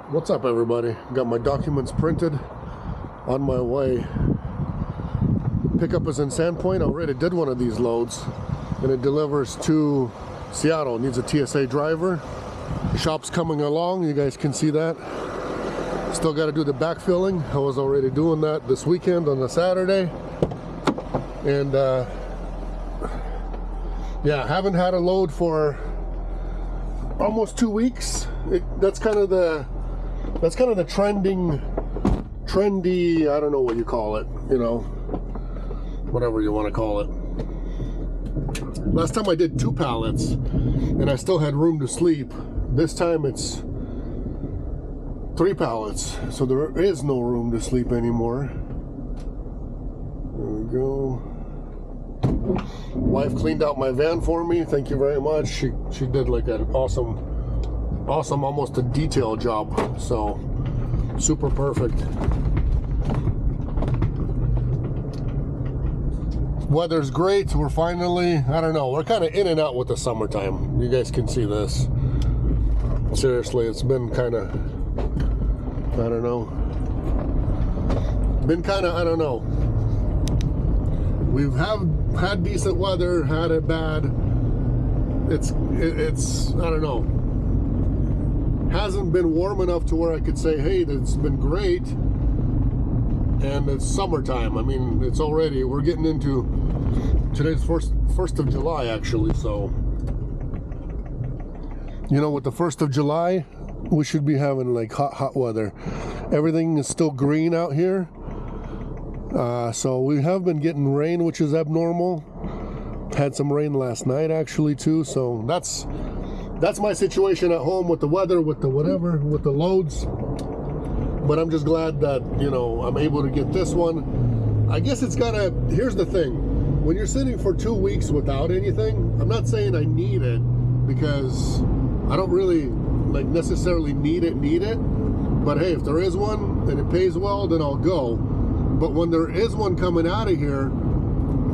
What's up, everybody? Got my documents printed, on my way. Pickup is in Sandpoint. I already did one of these loads, and it delivers to Seattle. It needs a TSA driver. The shop's coming along. You guys can see that. Still got to do the backfilling. I was already doing that this weekend on a Saturday. And yeah, haven't had a load for almost 2 weeks. That's kind of the trendy, I don't know what you call it, you know, whatever you want to call it. Last time I did 2 pallets and I still had room to sleep. This time it's 3 pallets, so there is no room to sleep anymore. There we go. Wife cleaned out my van for me. Thank you very much. She did like an awesome, almost a detail job. So super perfect. Weather's great. We're finally, I don't know, we're kind of in and out with the summertime. You guys can see this. Seriously, it's been kind of, I don't know. I don't know. We've had decent weather, had it bad. It's I don't know. Hasn't been warm enough to where I could say, hey, it's been great. And it's summertime. I mean, it's already, we're getting into, today's 1st of July actually, so, you know, with the 1st of July, we should be having like hot weather. Everything is still green out here. So we have been getting rain, which is abnormal. Had some rain last night actually too, so that's my situation at home with the weather, with the whatever, with the loads. But I'm just glad that, you know, I'm able to get this one. I guess it's gotta, here's the thing. When you're sitting for 2 weeks without anything, I'm not saying I need it, because I don't really like necessarily need it. But hey, if there is one and it pays well, then I'll go. But when there is one coming out of here,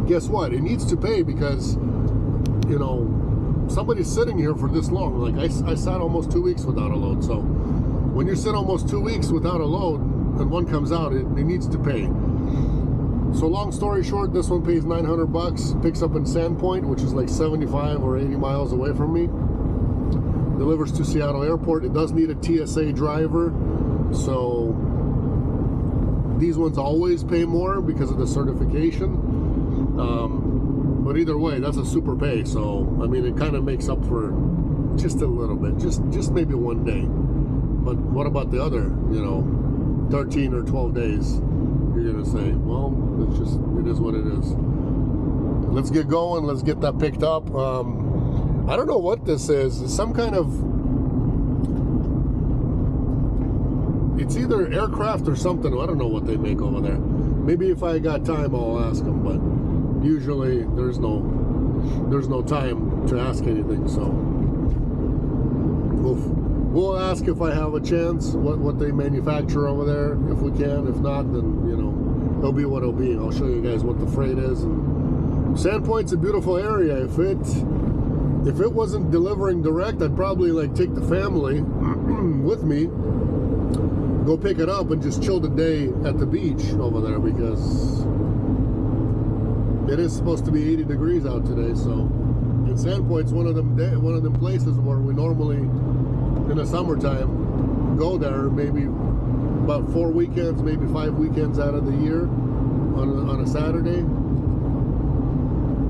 guess what? It needs to pay, because, you know, somebody's sitting here for this long. Like I sat almost 2 weeks without a load. So when you sit almost 2 weeks without a load and one comes out, it needs to pay. So long story short, this one pays $900, picks up in Sandpoint, which is like 75 or 80 miles away from me. Delivers to Seattle Airport. It does need a TSA driver. So these ones always pay more because of the certification. But either way, that's a super pay. So, I mean, it kind of makes up for just a little bit, just maybe one day. But what about the other, you know, 13 or 12 days? You're gonna say, well, it is what it is. Let's get going. Let's get that picked up. I don't know what this is. It's some kind of, it's either aircraft or something. I don't know what they make over there. Maybe if I got time, I'll ask them, but usually there's no time to ask anything. So we'll ask if I have a chance what they manufacture over there, if we can. If not, then, you know, it'll be what it'll be. I'll show you guys what the freight is. And Sandpoint's a beautiful area. If it wasn't delivering direct, I'd probably like take the family with me, go pick it up, and just chill the day at the beach over there, because it is supposed to be 80 degrees out today. So, and Sandpoint's one of them places where we normally, in the summertime, go there maybe about 4 weekends, maybe 5 weekends out of the year on a Saturday.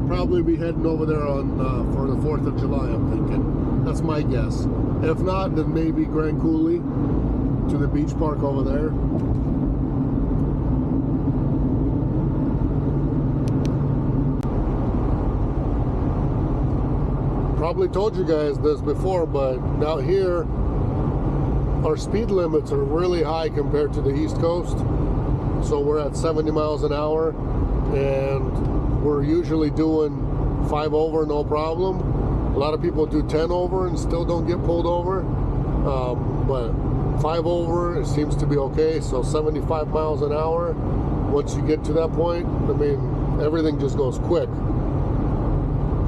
Probably be heading over there on for the 4th of July, I'm thinking. That's my guess. If not, then maybe Grand Coulee to the beach park over there. Probably told you guys this before, but out here our speed limits are really high compared to the East Coast. So we're at 70 miles an hour, and we're usually doing 5 over, no problem. A lot of people do 10 over and still don't get pulled over. But 5 over, it seems to be okay. So 75 miles an hour, once you get to that point, I mean, everything just goes quick.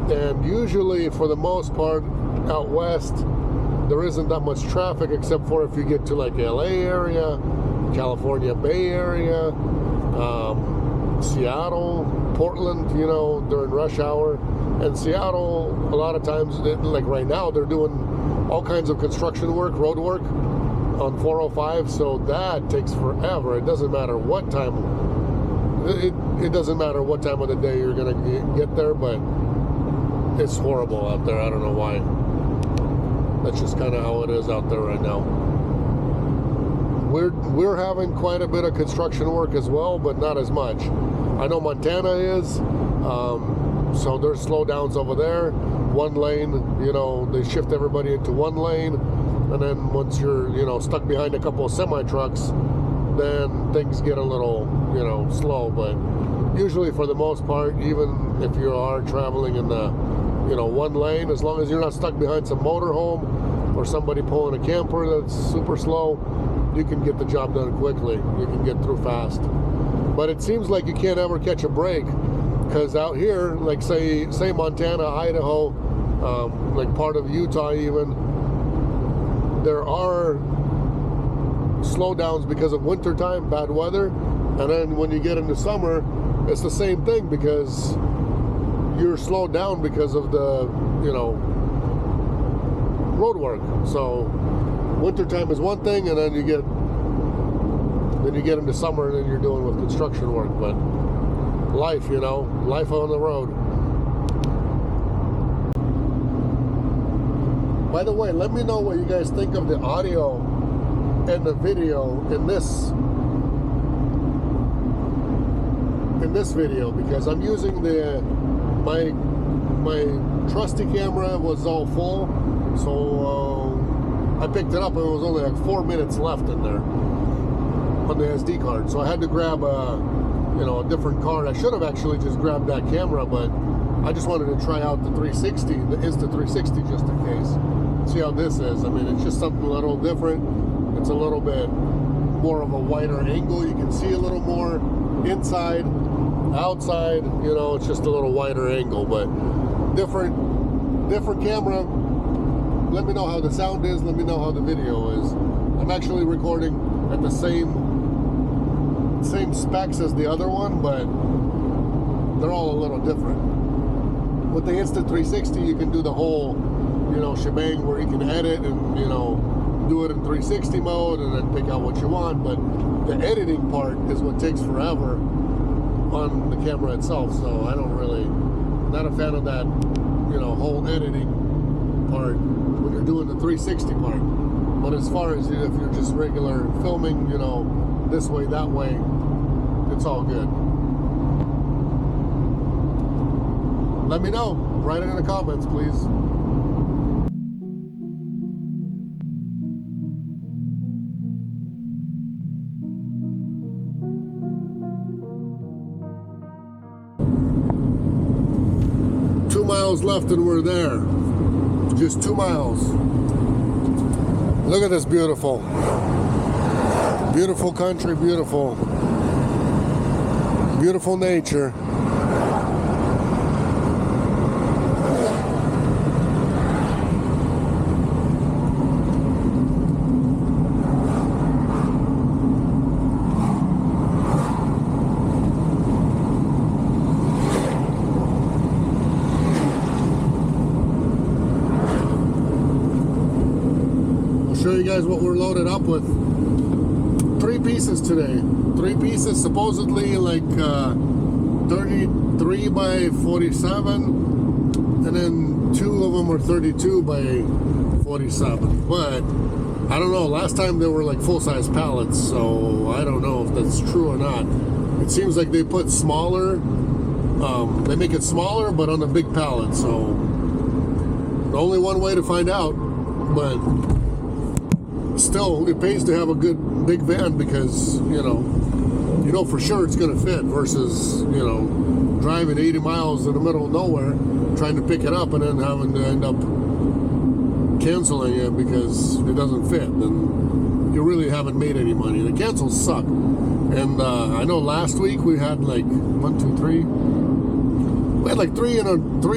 And usually, for the most part, out west, there isn't that much traffic, except for if you get to like LA area, California Bay Area, Seattle, Portland, you know, during rush hour. And Seattle, a lot of times, like right now, they're doing all kinds of construction work, road work on 405, so that takes forever. It doesn't matter what time, it doesn't matter what time of the day you're going to get there, but it's horrible out there. I don't know why. That's just kind of how it is out there right now. We're having quite a bit of construction work as well, but not as much. I know Montana is, so there's slowdowns over there. One lane, you know, they shift everybody into one lane, and then once you're, you know, stuck behind a couple of semi-trucks, then things get a little, you know, slow. But usually for the most part, even if you are traveling in the, you know, one lane, as long as you're not stuck behind some motorhome or somebody pulling a camper that's super slow, you can get the job done quickly. You can get through fast. But it seems like you can't ever catch a break, because out here, like say Montana, Idaho, like part of Utah even, there are slowdowns because of wintertime, bad weather. And then when you get into summer, it's the same thing, because you're slowed down because of the, you know, road work. So wintertime is one thing, and then you get into summer, and then you're doing with construction work. But life, you know, life on the road. By the way, let me know what you guys think of the audio and the video in this video, because I'm using my trusty camera was all full, so I picked it up and it was only like 4 minutes left in there on the SD card. So I had to grab a different card. I should have actually just grabbed that camera, but I just wanted to try out the 360, the Insta360, just in case. See how this is. I mean, it's just something a little different. It's a little bit more of a wider angle. You can see a little more inside, outside, you know, it's just a little wider angle, but different camera. Let me know how the sound is. Let me know how the video is. I'm actually recording at the same specs as the other one, but they're all a little different. With the Insta360, you can do the whole, you know, shebang, where you can edit and, you know, do it in 360 mode and then pick out what you want. But the editing part is what takes forever on the camera itself. So I don't really, not a fan of that, you know, whole editing part when you're doing the 360 part. But as far as if you're just regular filming, you know, this way, that way, it's all good. Let me know. Write it in the comments, please. Miles left and we're there. Just 2 miles. Look at this beautiful country, beautiful nature. Show you guys what we're loaded up with. 3 pieces today. 3 pieces, supposedly like 33 by 47, and then 2 of them are 32 by 47. But I don't know, last time they were like full-size pallets, so I don't know if that's true or not. It seems like they put smaller, they make it smaller but on a big pallet, so only one way to find out. But still, it pays to have a good big van, because you know for sure it's going to fit, versus, you know, driving 80 miles in the middle of nowhere trying to pick it up and then having to end up canceling it because it doesn't fit. And you really haven't made any money. The cancels suck. And I know last week we had like 1, 2, 3. We had like 3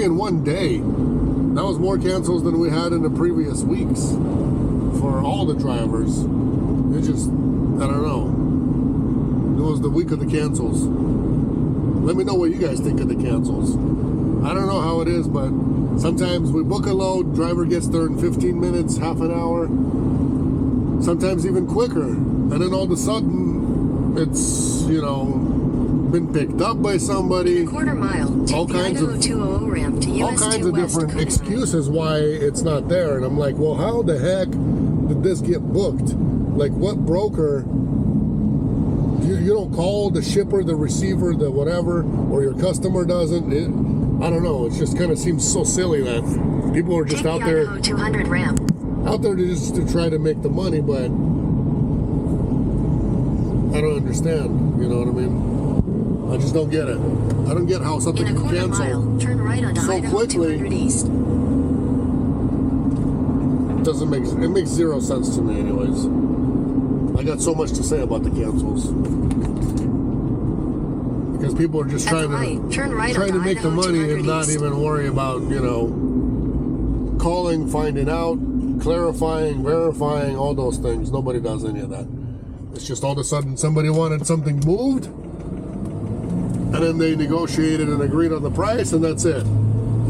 in one day That was more cancels than we had in the previous weeks for all the drivers. It just, I don't know. It was the week of the cancels. Let me know what you guys think of the cancels. I don't know how it is, but sometimes we book a load, driver gets there in 15 minutes, half an hour, sometimes even quicker. And then all of a sudden, it's, you know, been picked up by somebody. Quarter mile. All kinds of ramp to all kinds of different excuses why it's not there. And I'm like, well, how the heck did this get booked? Like, what broker? You don't call the shipper, the receiver, the whatever, or your customer doesn't. I don't know. It just kind of seems so silly that people are just out there, 200 ramp. out there just to try to make the money, but I don't understand. You know what I mean? I just don't get it. I don't get how something can cancel turn right onto so Idaho quickly. 200 East. It makes zero sense to me, anyways. I got so much to say about the cancels. Because people are just trying to make the money and not even worry about, you know, calling, finding out, clarifying, verifying, all those things. Nobody does any of that. It's just all of a sudden somebody wanted something moved, and then they negotiated and agreed on the price, and that's it.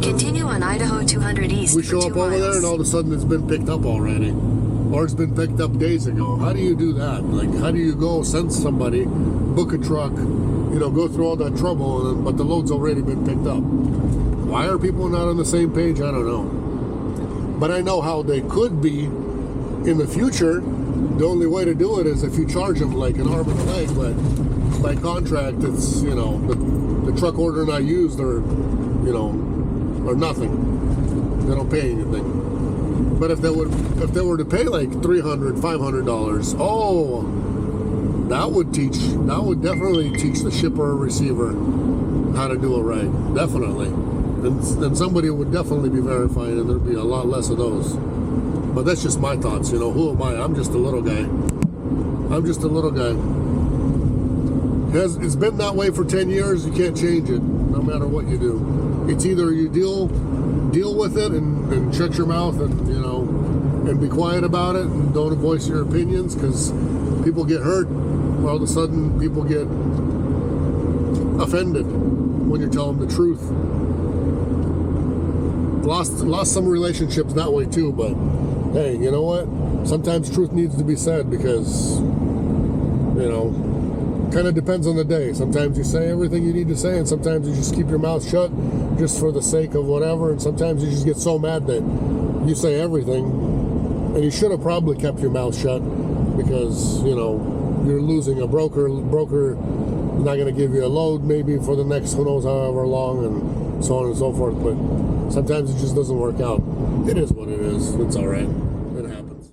Continue on Idaho 200 East. We show up over there and all of a sudden it's been picked up already. Or it's been picked up days ago. How do you do that? Like, how do you go send somebody, book a truck, you know, go through all that trouble, but the load's already been picked up? Why are people not on the same page? I don't know. But I know how they could be in the future. The only way to do it is if you charge them like an arm and a leg, but by contract, it's, you know, the truck order not used or, you know, or nothing. They don't pay anything. But if they were to pay like $300, $500, oh, that would definitely teach the shipper or receiver how to do it right. Definitely. And somebody would definitely be verifying, and there'd be a lot less of those. But that's just my thoughts, you know. Who am I? I'm just a little guy. It's been that way for 10 years. You can't change it, no matter what you do. It's either you deal with it and shut your mouth and, you know, and be quiet about it and don't voice your opinions, because people get hurt. All of a sudden, people get offended when you tell them the truth. Lost some relationships that way too, but hey, you know what? Sometimes truth needs to be said, because, you know, kind of depends on the day. Sometimes you say everything you need to say, and sometimes you just keep your mouth shut just for the sake of whatever, and sometimes you just get so mad that you say everything, and you should have probably kept your mouth shut, because, you know, you're losing a broker not going to give you a load maybe for the next who knows however long, and so on and so forth. But sometimes it just doesn't work out. It is what it is. It's all right. It happens.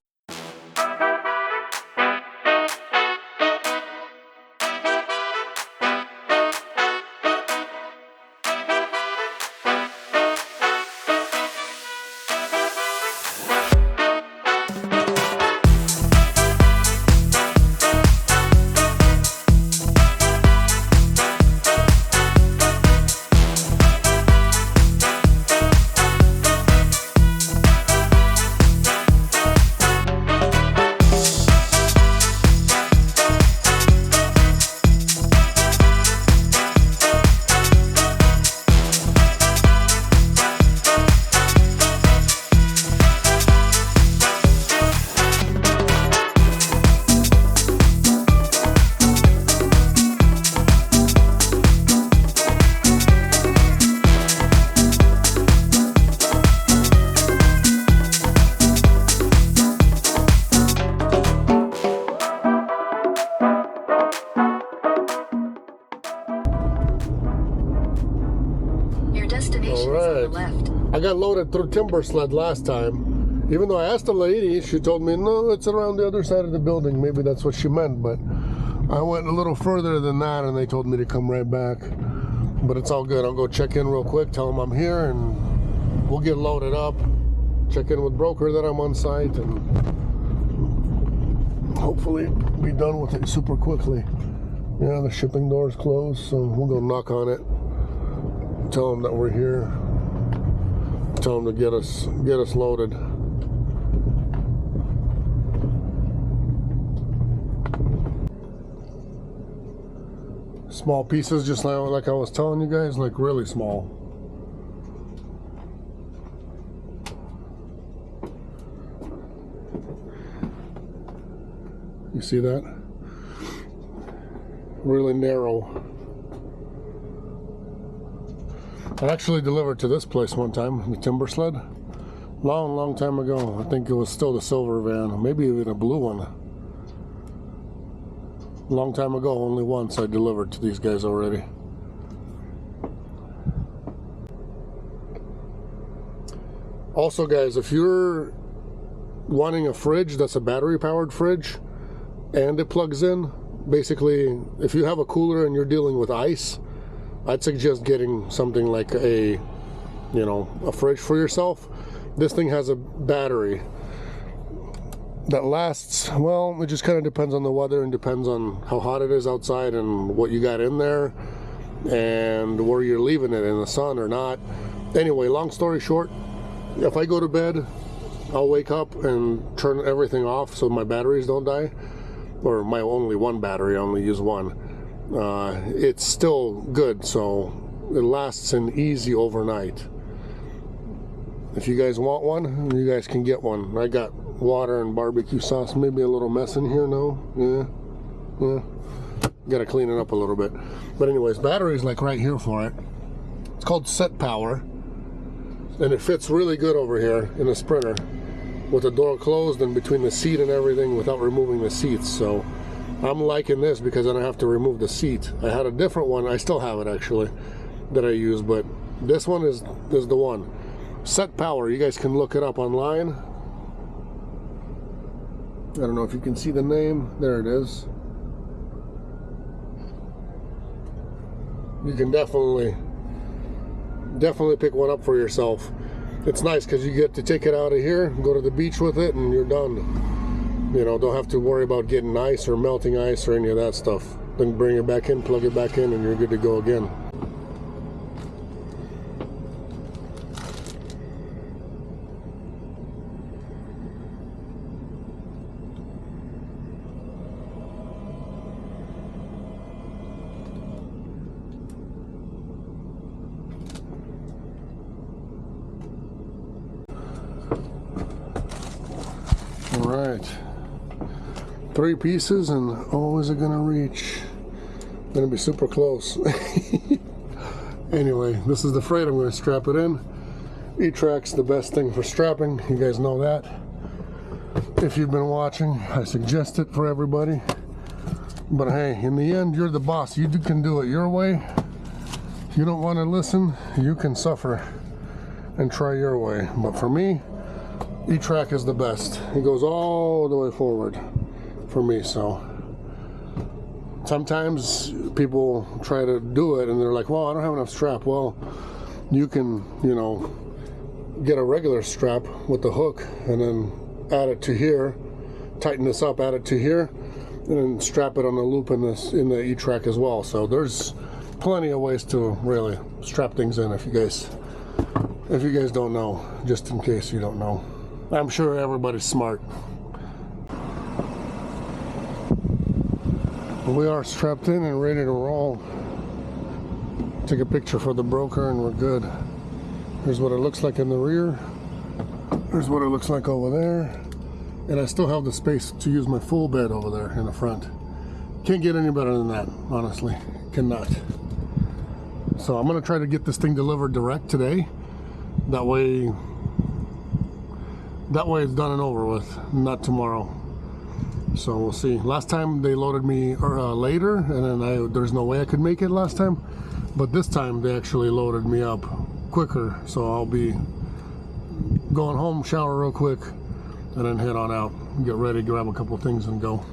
I got loaded through timber sled last time. Even though I asked the lady, she told me, no, it's around the other side of the building. Maybe that's what she meant, but I went a little further than that, and they told me to come right back. But it's all good. I'll go check in real quick, tell them I'm here, and we'll get loaded up. Check in with broker that I'm on site, and hopefully be done with it super quickly. Yeah, the shipping door's closed, so we'll go knock on it. Tell them that we're here. tell them to get us loaded. Small pieces, just like I was telling you guys, like really small. You see that? Really narrow. I actually delivered to this place one time, the timber sled. Long time ago. I think it was still the silver van, maybe even a blue one. Long time ago, only once I delivered to these guys already. Also guys, if you're wanting a fridge that's a battery powered fridge and it plugs in, basically if you have a cooler and you're dealing with ice, I'd suggest getting something like a fridge for yourself. This thing has a battery that lasts, well, it just kind of depends on the weather and depends on how hot it is outside and what you got in there and where you're leaving it, in the sun or not. Anyway, long story short, if I go to bed, I'll wake up and turn everything off so my batteries don't die, or my only one battery, I only use one. It's still good, so it lasts an easy overnight. If you guys want one, you guys can get one. I got water and barbecue sauce, maybe a little mess in here. No, yeah, gotta clean it up a little bit. But anyways, battery's like right here for it. It's called Set Power, and it fits really good over here in the Sprinter with the door closed and between the seat and everything without removing the seats. So I'm liking this because I don't have to remove the seat. I had a different one, I still have it actually, that I use, but this one is the one. Set Power, you guys can look it up online. I don't know if you can see the name. There it is. You can definitely pick one up for yourself. It's nice because you get to take it out of here, go to the beach with it, and you're done. You know, don't have to worry about getting ice or melting ice or any of that stuff. Then bring it back in, plug it back in, and you're good to go again. All right, 3 pieces, and oh, is it gonna reach? Gonna be super close. Anyway, this is the freight. I'm gonna strap it in. E-Track's the best thing for strapping. You guys know that. If you've been watching, I suggest it for everybody. But hey, in the end, you're the boss. You can do it your way. If you don't want to listen, you can suffer and try your way. But for me, E-Track is the best. It goes all the way forward for me. So sometimes people try to do it and they're like, well, I don't have enough strap. Well, you can, get a regular strap with the hook and then add it to here, tighten this up, add it to here, and then strap it on the loop in the E-Track as well. So there's plenty of ways to really strap things in if you guys don't know, just in case you don't know. I'm sure everybody's smart. We are strapped in and ready to roll. Take a picture for the broker and we're good. Here's what it looks like in the rear. Here's what it looks like over there. And I still have the space to use my full bed over there in the front. Can't get any better than that, honestly. Cannot. So I'm gonna try to get this thing delivered direct today. That way it's done and over with, not tomorrow. So we'll see. Last time they loaded me later, and then there's no way I could make it last time. But this time they actually loaded me up quicker. So I'll be going home, shower real quick, and then head on out, get ready, grab a couple things and go.